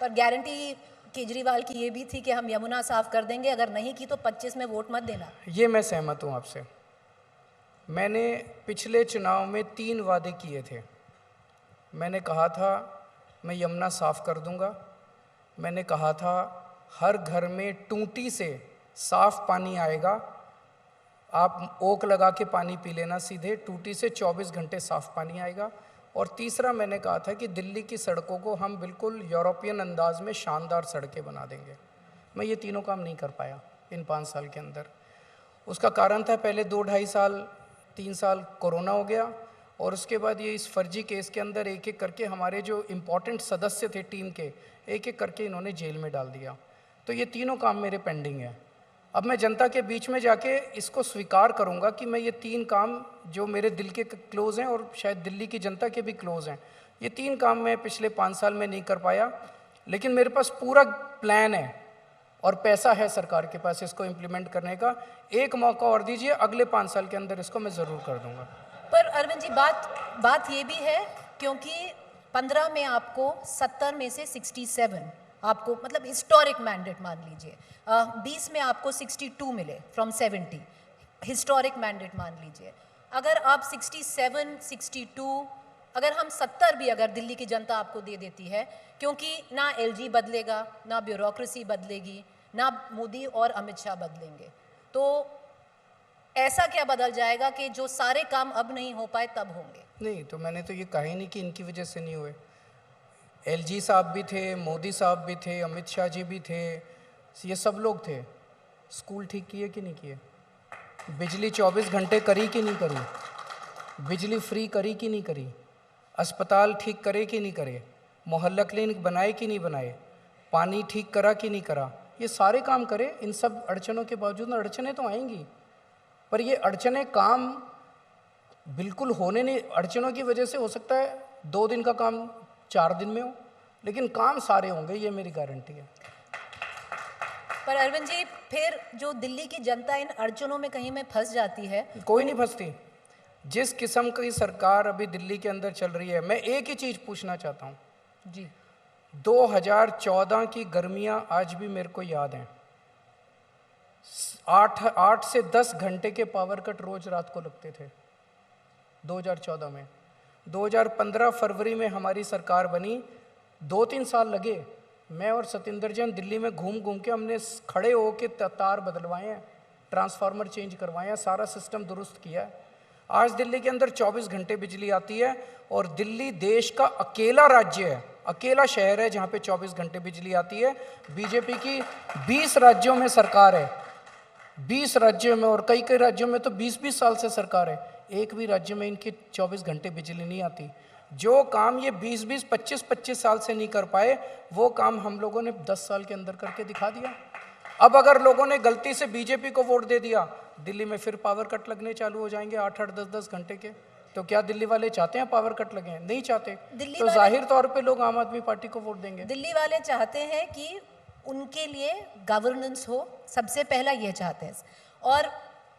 पर गारंटी केजरीवाल की ये भी थी कि हम यमुना साफ कर देंगे, अगर नहीं की तो 25 में वोट मत देना। ये मैं सहमत हूँ आपसे। मैंने पिछले चुनाव में 3 वादे किए थे। मैंने कहा था मैं यमुना साफ कर दूंगा, मैंने कहा था हर घर में टूटी से साफ पानी आएगा, आप ओक लगा के पानी पी लेना सीधे, टूटी से 24 घंटे साफ पानी आएगा। और तीसरा मैंने कहा था कि दिल्ली की सड़कों को हम बिल्कुल यूरोपियन अंदाज में शानदार सड़कें बना देंगे। मैं ये तीनों काम नहीं कर पाया इन 5 साल के अंदर। उसका कारण था पहले 2-2.5 साल 3 साल कोरोना हो गया, और उसके बाद ये इस फर्जी केस के अंदर एक एक करके हमारे जो इम्पोर्टेंट सदस्य थे टीम के, एक एक करके इन्होंने जेल में डाल दिया। तो ये तीनों काम मेरे पेंडिंग हैं। अब मैं जनता के बीच में जाके इसको स्वीकार करूंगा कि मैं ये 3 काम जो मेरे दिल के क्लोज हैं और शायद दिल्ली की जनता के भी क्लोज हैं, ये 3 काम मैं पिछले 5 साल में नहीं कर पाया, लेकिन मेरे पास पूरा प्लान है और पैसा है सरकार के पास इसको इम्प्लीमेंट करने का। एक मौका और दीजिए, अगले 5 साल के अंदर इसको मैं ज़रूर कर दूंगा। पर अरविंद जी, बात ये भी है क्योंकि 15 में आपको 70 में से 67 आपको मतलब हिस्टोरिक मैंडेट मान लीजिए, 20 में आपको 62 मिले फ्रॉम 70, हिस्टोरिक मैंडेट मान लीजिए। अगर आप 67, 62, अगर हम 70 भी अगर दिल्ली की जनता आपको दे देती है, क्योंकि ना एलजी बदलेगा, ना ब्यूरोक्रेसी बदलेगी, ना मोदी और अमित शाह बदलेंगे, तो ऐसा क्या बदल जाएगा कि जो सारे काम अब नहीं हो पाए तब होंगे? नहीं, तो मैंने तो ये कहा ही नहीं कि इनकी वजह से नहीं हुए। एलजी साहब भी थे, मोदी साहब भी थे, अमित शाह जी भी थे, ये सब लोग थे। स्कूल ठीक किए कि नहीं किए? बिजली 24 घंटे करी कि नहीं करी? बिजली फ्री करी कि नहीं करी? अस्पताल ठीक करे कि नहीं करे? मोहल्ला क्लिनिक बनाए कि नहीं बनाए? पानी ठीक करा कि नहीं करा? ये सारे काम करे। इन सब अड़चनों के बावजूद, अड़चनें तो आएंगी, पर ये अड़चनें काम बिल्कुल होने नहीं। अड़चनों की वजह से हो सकता है 2 दिन का काम 4 दिन में हो, लेकिन काम सारे होंगे, ये मेरी गारंटी है। पर अरविंद जी, फिर जो दिल्ली की जनता इन अड़चनों में कहीं में फंस जाती है। कोई नहीं फंसती। जिस किस्म की सरकार अभी दिल्ली के अंदर चल रही है, मैं एक ही चीज़ पूछना चाहता हूँ जी, 2014 की गर्मियाँ आज भी मेरे को याद हैं। 8 से 10 घंटे के पावर कट रोज रात को लगते थे 2014 में। 2015 फरवरी में हमारी सरकार बनी, 2-3 साल लगे। मैं और सतिंदर जैन दिल्ली में घूम घूम के हमने खड़े होके तार बदलवाए हैं, ट्रांसफार्मर चेंज करवाए हैं, सारा सिस्टम दुरुस्त किया है। आज दिल्ली के अंदर 24 घंटे बिजली आती है, और दिल्ली देश का अकेला राज्य है, अकेला शहर है जहाँ पे 24 घंटे बिजली आती है। बीजेपी की 20 राज्यों में सरकार है, 20 राज्यों में, और कई कई राज्यों में तो 20-20 साल से सरकार है। एक भी राज्य में इनकी 24 घंटे बिजली नहीं आती। जो काम ये 20-20, 25-25 साल से नहीं कर पाए, वो काम हम लोगों ने 10 साल के अंदर करके दिखा दिया। अब अगर लोगों ने गलती से बीजेपी को वोट दे दिया, दिल्ली में फिर पावर कट लगने चालू हो जाएंगे 8-8, 10-10 घंटे के। तो क्या दिल्ली वाले चाहते हैं पावर कट लगे? नहीं चाहते। तो जाहिर तौर पे लोग आम आदमी पार्टी को वोट देंगे। दिल्ली वाले चाहते हैं कि उनके लिए गवर्नेंस हो, सबसे पहला ये चाहते हैं। और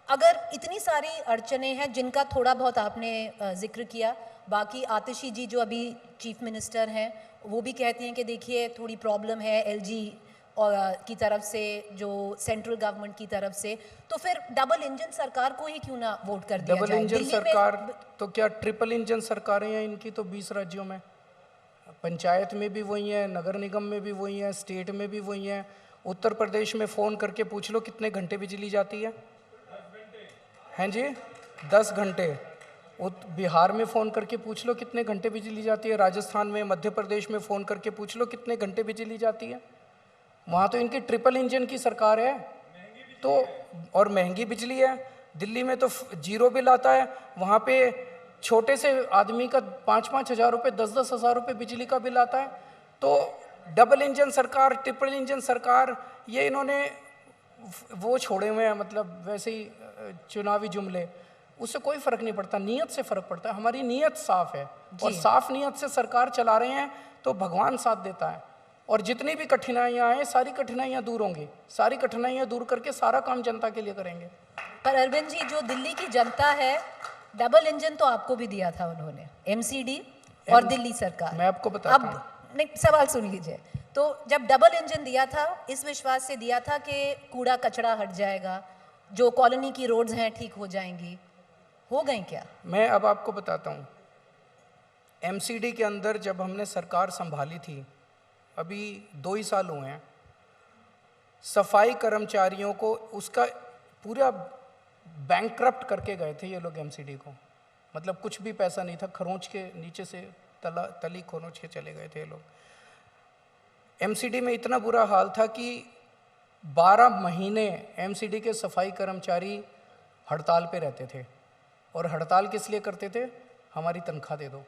अगर इतनी सारी अड़चनें हैं जिनका थोड़ा बहुत आपने जिक्र किया, बाकी आतिशी जी जो अभी चीफ मिनिस्टर हैं, वो भी कहती हैं कि देखिए थोड़ी प्रॉब्लम है एलजी और की तरफ से, जो सेंट्रल गवर्नमेंट की तरफ से, तो फिर डबल इंजन सरकार को ही क्यों ना वोट कर दिया जाए? डबल इंजन सरकार तो क्या ट्रिपल इंजन सरकारें हैं इनकी तो 20 राज्यों में। पंचायत में भी वही है, नगर निगम में भी वही है, स्टेट में भी वही है। उत्तर प्रदेश में फ़ोन करके पूछ लो कितने घंटे बिजली जाती है? हैं जी, 10 घंटे। बिहार में फ़ोन करके पूछ लो कितने घंटे बिजली जाती है। राजस्थान में, मध्य प्रदेश में फ़ोन करके पूछ लो कितने घंटे बिजली जाती है। वहाँ तो इनकी ट्रिपल इंजन की सरकार है, तो और महंगी बिजली है। दिल्ली में तो 0 बिल आता है, वहाँ पे छोटे से आदमी का 5-5 हज़ार रुपये, 10-10 हज़ार रुपये बिजली का बिल आता है। तो डबल इंजन सरकार, ट्रिपल इंजन सरकार, ये इन्होंने वो छोड़े हुए हैं, मतलब वैसे ही चुनावी जुमले। उससे कोई फ़र्क नहीं पड़ता, नीयत से फ़र्क पड़ता है। हमारी नीयत साफ़ है, और साफ़ नीयत से सरकार चला रहे हैं तो भगवान साथ देता है। और जितनी भी कठिनाइयाँ आए, सारी कठिनाइयाँ दूर होंगी। सारी कठिनाइयाँ दूर करके सारा काम जनता के लिए करेंगे। पर अरविंद जी, जो दिल्ली की जनता है, डबल इंजन तो आपको भी दिया था उन्होंने, एमसीडी और दिल्ली सरकार। मैं आपको बताता हूँ। नहीं, सवाल सुन लीजिए। तो जब डबल इंजन दिया था, इस विश्वास से दिया था कि कूड़ा कचरा हट जाएगा, जो कॉलोनी की रोड्स हैं ठीक हो जाएंगी, हो गई क्या? मैं अब आपको बताता हूँ, एमसीडी के अंदर जब हमने सरकार संभाली थी, अभी 2 ही साल हुए हैं, सफाई कर्मचारियों को उसका पूरा बैंकक्रप्ट करके गए थे ये लोग एमसीडी को। मतलब कुछ भी पैसा नहीं था, खरोंच के नीचे से तली खरोंच के चले गए थे ये लोग। एमसीडी में इतना बुरा हाल था कि 12 महीने एमसीडी के सफाई कर्मचारी हड़ताल पे रहते थे। और हड़ताल किस लिए करते थे? हमारी तनख्वाह दे दो।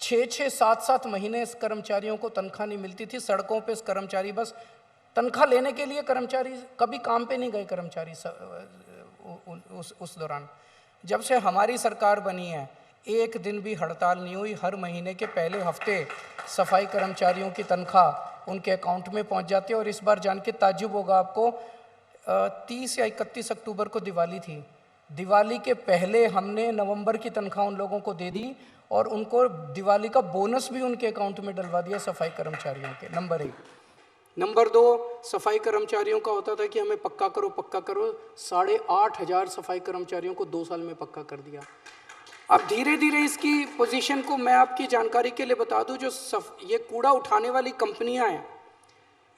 6-6, 7-7 महीने इस कर्मचारियों को तनख्वाह नहीं मिलती थी। सड़कों पे इस कर्मचारी बस तनख्वाह लेने के लिए, कर्मचारी कभी काम पे नहीं गए कर्मचारी उस दौरान। जब से हमारी सरकार बनी है, एक दिन भी हड़ताल नहीं हुई। हर महीने के पहले हफ्ते सफाई कर्मचारियों की तनख्वाह उनके अकाउंट में पहुंच जाती है। और इस बार जान के ताज्जुब होगा आपको, 30 या 31 अक्टूबर को दिवाली थी, दिवाली के पहले हमने नवंबर की तनख्वाह उन लोगों को दे दी और उनको दिवाली का बोनस भी उनके अकाउंट में डलवा दिया सफाई कर्मचारियों के। नंबर 1। नंबर 2, सफाई कर्मचारियों का होता था कि हमें पक्का करो पक्का करो। 8,500 सफाई कर्मचारियों को 2 साल में पक्का कर दिया। अब धीरे धीरे इसकी पोजीशन को मैं आपकी जानकारी के लिए बता दूं, जो ये कूड़ा उठाने वाली कंपनियां हैं,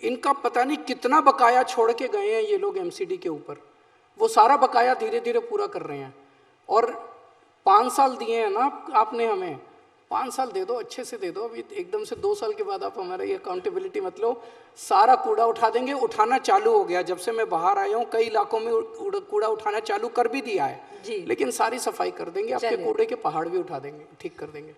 इनका पता नहीं कितना बकाया छोड़ के गए हैं ये लोग एमसीडी के ऊपर। वो सारा बकाया धीरे धीरे पूरा कर रहे हैं। और 5 साल दिए हैं ना आपने हमें, 5 साल दे दो, अच्छे से दे दो। अभी एकदम से 2 साल के बाद आप हमारा ये अकाउंटेबिलिटी मत लो। सारा कूड़ा उठा देंगे। उठाना चालू हो गया, जब से मैं बाहर आया हूँ कई इलाकों में कूड़ा उठाना चालू कर भी दिया है, लेकिन सारी सफाई कर देंगे, आपके कूड़े के पहाड़ भी उठा देंगे, ठीक कर देंगे।